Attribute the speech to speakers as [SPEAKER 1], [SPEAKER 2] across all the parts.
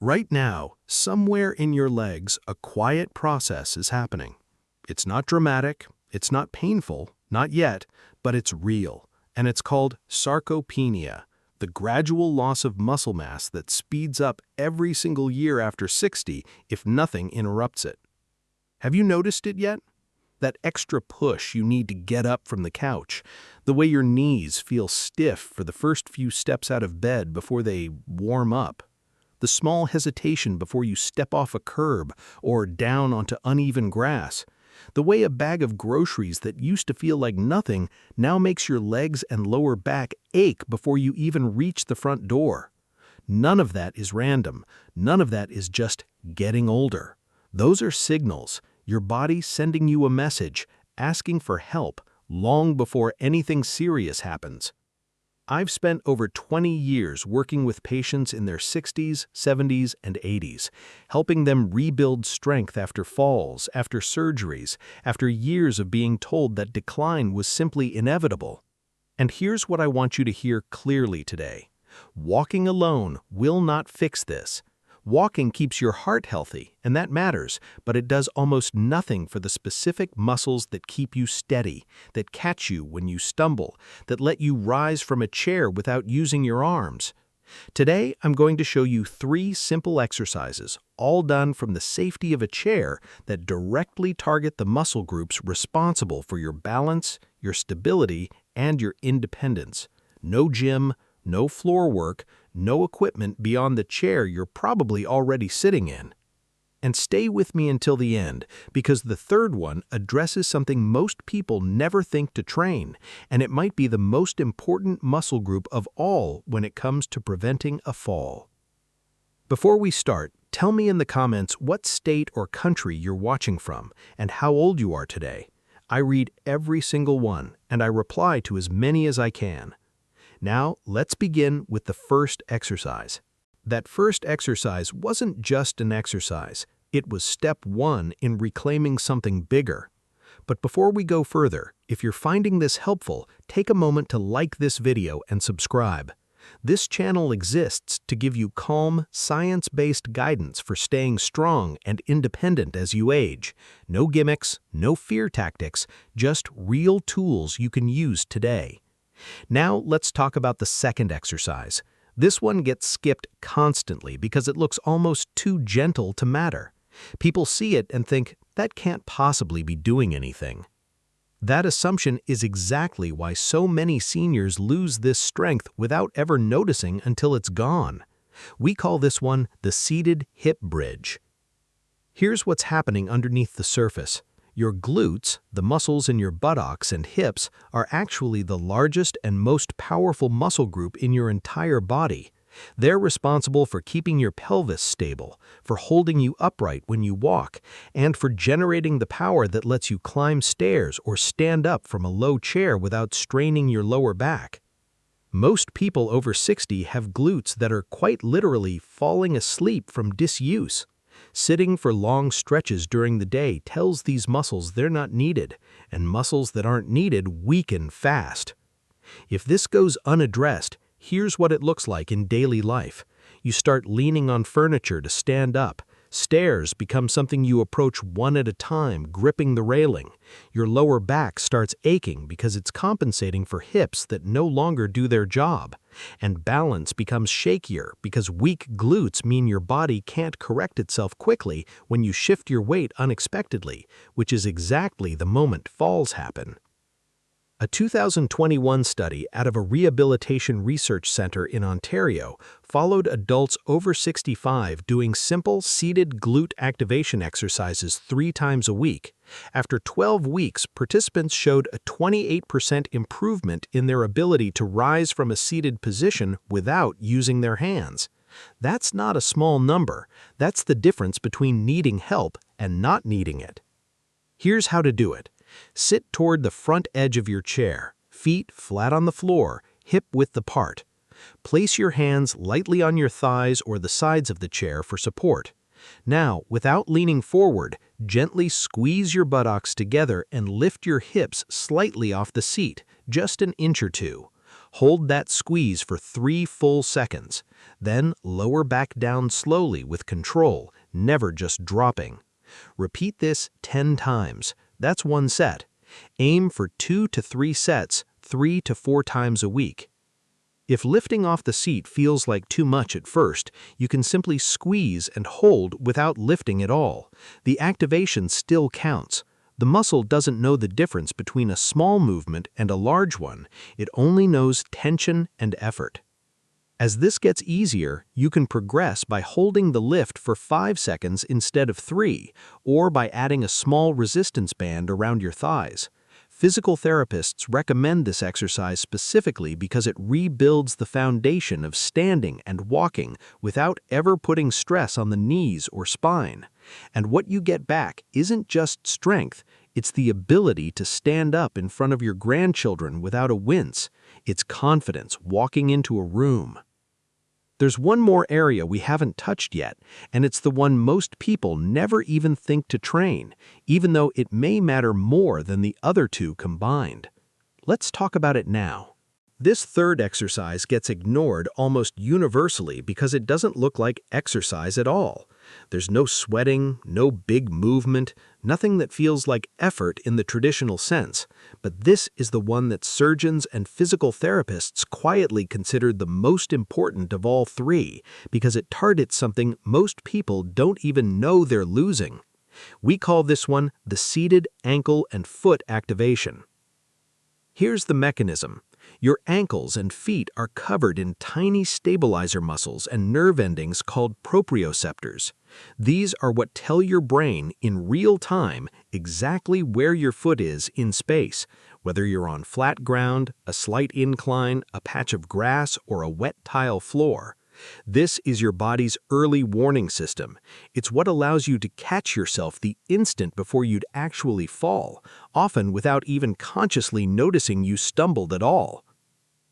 [SPEAKER 1] Right now, somewhere in your legs, a quiet process is happening. It's not dramatic, it's not painful, not yet, but it's real, and it's called sarcopenia, the gradual loss of muscle mass that speeds up every single year after 60 if nothing interrupts it. Have you noticed it yet? That extra push you need to get up from the couch, the way your knees feel stiff for the first few steps out of bed before they warm up. The small hesitation before you step off a curb or down onto uneven grass. The way a bag of groceries that used to feel like nothing now makes your legs and lower back ache before you even reach the front door. None of that is random. None of that is just getting older. Those are signals, your body sending you a message, asking for help long before anything serious happens. I've spent over 20 years working with patients in their 60s, 70s, and 80s, helping them rebuild strength after falls, after surgeries, after years of being told that decline was simply inevitable. And here's what I want you to hear clearly today. Walking alone will not fix this. Walking keeps your heart healthy, and that matters, but it does almost nothing for the specific muscles that keep you steady, that catch you when you stumble, that let you rise from a chair without using your arms. Today, I'm going to show you 3 simple exercises, all done from the safety of a chair, that directly target the muscle groups responsible for your balance, your stability, and your independence. No gym, no floor work, no equipment beyond the chair you're probably already sitting in. And stay with me until the end, because the third one addresses something most people never think to train, and it might be the most important muscle group of all when it comes to preventing a fall. Before we start, tell me in the comments what state or country you're watching from and how old you are today. I read every single one, and I reply to as many as I can. Now, let's begin with the first exercise. That first exercise wasn't just an exercise. It was step 1 in reclaiming something bigger. But before we go further, if you're finding this helpful, take a moment to like this video and subscribe. This channel exists to give you calm, science-based guidance for staying strong and independent as you age. No gimmicks, no fear tactics, just real tools you can use today. Now let's talk about the second exercise. This one gets skipped constantly because it looks almost too gentle to matter. People see it and think, that can't possibly be doing anything. That assumption is exactly why so many seniors lose this strength without ever noticing until it's gone. We call this one the seated hip bridge. Here's what's happening underneath the surface. Your glutes, the muscles in your buttocks and hips, are actually the largest and most powerful muscle group in your entire body. They're responsible for keeping your pelvis stable, for holding you upright when you walk, and for generating the power that lets you climb stairs or stand up from a low chair without straining your lower back. Most people over 60 have glutes that are quite literally falling asleep from disuse. Sitting for long stretches during the day tells these muscles they're not needed, and muscles that aren't needed weaken fast. If this goes unaddressed, here's what it looks like in daily life. You start leaning on furniture to stand up. Stairs become something you approach one at a time, gripping the railing. Your lower back starts aching because it's compensating for hips that no longer do their job. And balance becomes shakier because weak glutes mean your body can't correct itself quickly when you shift your weight unexpectedly, which is exactly the moment falls happen. A 2021 study out of a rehabilitation research center in Ontario followed adults over 65 doing simple seated glute activation exercises 3 times a week. After 12 weeks, participants showed a 28% improvement in their ability to rise from a seated position without using their hands. That's not a small number. That's the difference between needing help and not needing it. Here's how to do it. Sit toward the front edge of your chair, feet flat on the floor, hip width apart. Place your hands lightly on your thighs or the sides of the chair for support. Now, without leaning forward, gently squeeze your buttocks together and lift your hips slightly off the seat, just an inch or two. Hold that squeeze for 3 full seconds. Then lower back down slowly with control, never just dropping. Repeat this 10 times. That's 1 set. Aim for 2 to 3 sets, 3 to 4 times a week. If lifting off the seat feels like too much at first, you can simply squeeze and hold without lifting at all. The activation still counts. The muscle doesn't know the difference between a small movement and a large one. It only knows tension and effort. As this gets easier, you can progress by holding the lift for 5 seconds instead of 3, or by adding a small resistance band around your thighs. Physical therapists recommend this exercise specifically because it rebuilds the foundation of standing and walking without ever putting stress on the knees or spine. And what you get back isn't just strength, it's the ability to stand up in front of your grandchildren without a wince. It's confidence walking into a room. There's one more area we haven't touched yet, and it's the one most people never even think to train, even though it may matter more than the other two combined. Let's talk about it now. This third exercise gets ignored almost universally because it doesn't look like exercise at all. There's no sweating, no big movement, nothing that feels like effort in the traditional sense. But this is the one that surgeons and physical therapists quietly consider the most important of all three because it targets something most people don't even know they're losing. We call this one the seated ankle and foot activation. Here's the mechanism. Your ankles and feet are covered in tiny stabilizer muscles and nerve endings called proprioceptors. These are what tell your brain in real time exactly where your foot is in space, whether you're on flat ground, a slight incline, a patch of grass, or a wet tile floor. This is your body's early warning system. It's what allows you to catch yourself the instant before you'd actually fall, often without even consciously noticing you stumbled at all.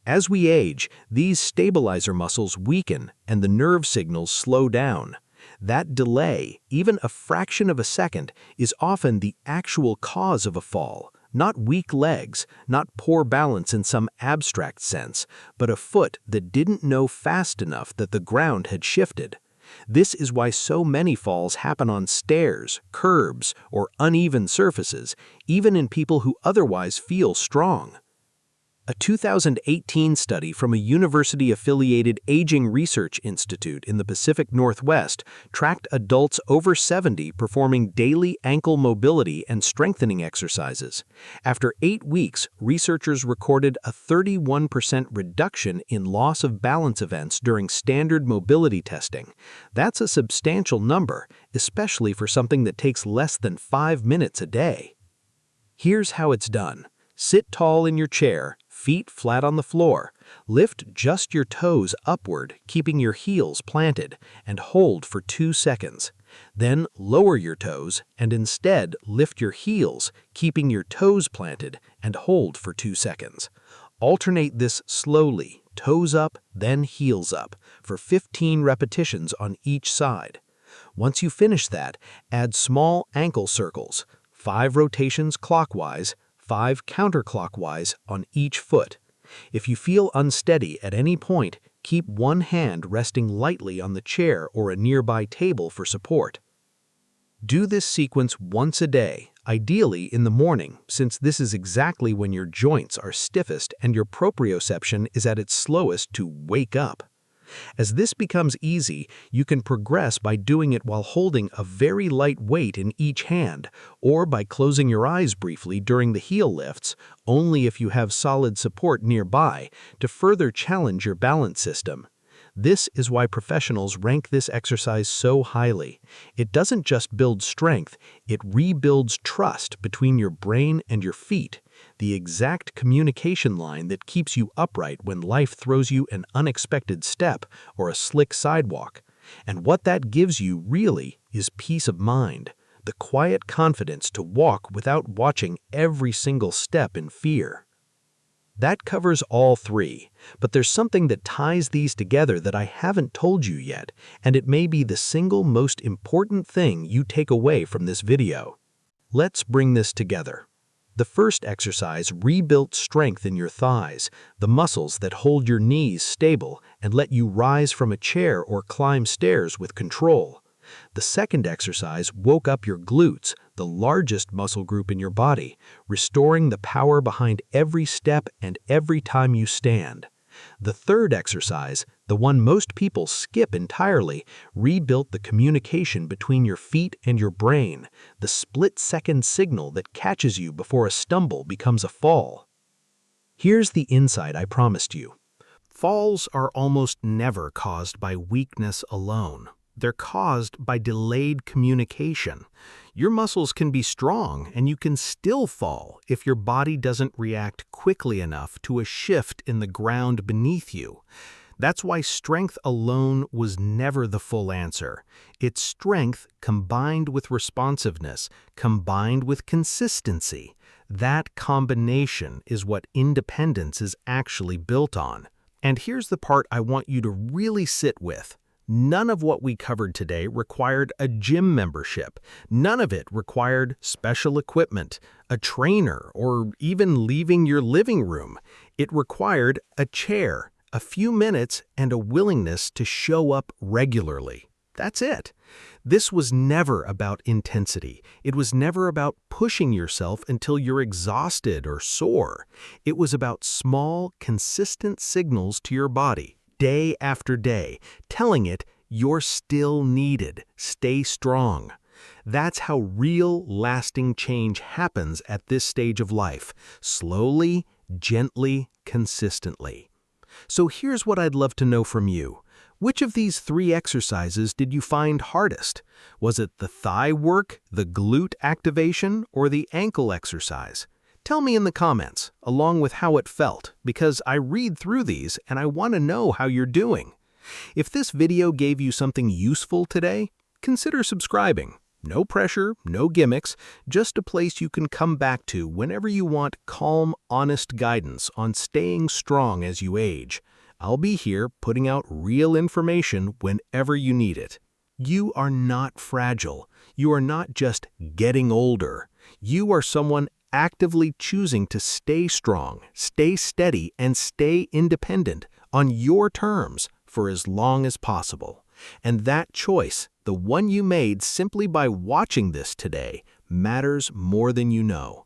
[SPEAKER 1] As we age, these stabilizer muscles weaken and the nerve signals slow down. That delay, even a fraction of a second, is often the actual cause of a fall. Not weak legs, not poor balance in some abstract sense, but a foot that didn't know fast enough that the ground had shifted. This is why so many falls happen on stairs, curbs, or uneven surfaces, even in people who otherwise feel strong. A 2018 study from a university-affiliated aging research institute in the Pacific Northwest tracked adults over 70 performing daily ankle mobility and strengthening exercises. After 8 weeks, researchers recorded a 31% reduction in loss of balance events during standard mobility testing. That's a substantial number, especially for something that takes less than 5 minutes a day. Here's how it's done. Sit tall in your chair, feet flat on the floor. Lift just your toes upward, keeping your heels planted, and hold for 2 seconds. Then lower your toes and instead lift your heels, keeping your toes planted, and hold for 2 seconds. Alternate this slowly, toes up, then heels up, for 15 repetitions on each side. Once you finish that, add small ankle circles, 5 rotations clockwise, 5 counterclockwise on each foot. If you feel unsteady at any point, keep one hand resting lightly on the chair or a nearby table for support. Do this sequence once a day, ideally in the morning, since this is exactly when your joints are stiffest and your proprioception is at its slowest to wake up. As this becomes easy, you can progress by doing it while holding a very light weight in each hand, or by closing your eyes briefly during the heel lifts, only if you have solid support nearby, to further challenge your balance system. This is why professionals rank this exercise so highly. It doesn't just build strength, it rebuilds trust between your brain and your feet, the exact communication line that keeps you upright when life throws you an unexpected step or a slick sidewalk. And what that gives you really is peace of mind, the quiet confidence to walk without watching every single step in fear. That covers all three, but there's something that ties these together that I haven't told you yet, and it may be the single most important thing you take away from this video. Let's bring this together. The first exercise rebuilt strength in your thighs, the muscles that hold your knees stable and let you rise from a chair or climb stairs with control. The second exercise woke up your glutes, the largest muscle group in your body, restoring the power behind every step and every time you stand. The third exercise, the one most people skip entirely, rebuilt the communication between your feet and your brain, the split-second signal that catches you before a stumble becomes a fall. Here's the insight I promised you. Falls are almost never caused by weakness alone. They're caused by delayed communication. Your muscles can be strong and you can still fall if your body doesn't react quickly enough to a shift in the ground beneath you. That's why strength alone was never the full answer. It's strength combined with responsiveness, combined with consistency. That combination is what independence is actually built on. And here's the part I want you to really sit with. None of what we covered today required a gym membership. None of it required special equipment, a trainer, or even leaving your living room. It required a chair, a few minutes, and a willingness to show up regularly. That's it. This was never about intensity. It was never about pushing yourself until you're exhausted or sore. It was about small, consistent signals to your body, day after day, telling it you're still needed, stay strong. That's how real, lasting change happens at this stage of life, slowly, gently, consistently. So here's what I'd love to know from you. Which of these 3 exercises did you find hardest? Was it the thigh work, the glute activation, or the ankle exercise? Tell me in the comments, along with how it felt, because I read through these and I want to know how you're doing. If this video gave you something useful today, consider subscribing. No pressure, no gimmicks, just a place you can come back to whenever you want calm, honest guidance on staying strong as you age. I'll be here putting out real information whenever you need it. You are not fragile. You are not just getting older. You are someone actively choosing to stay strong, stay steady, and stay independent on your terms for as long as possible. And that choice, the one you made simply by watching this today, matters more than you know.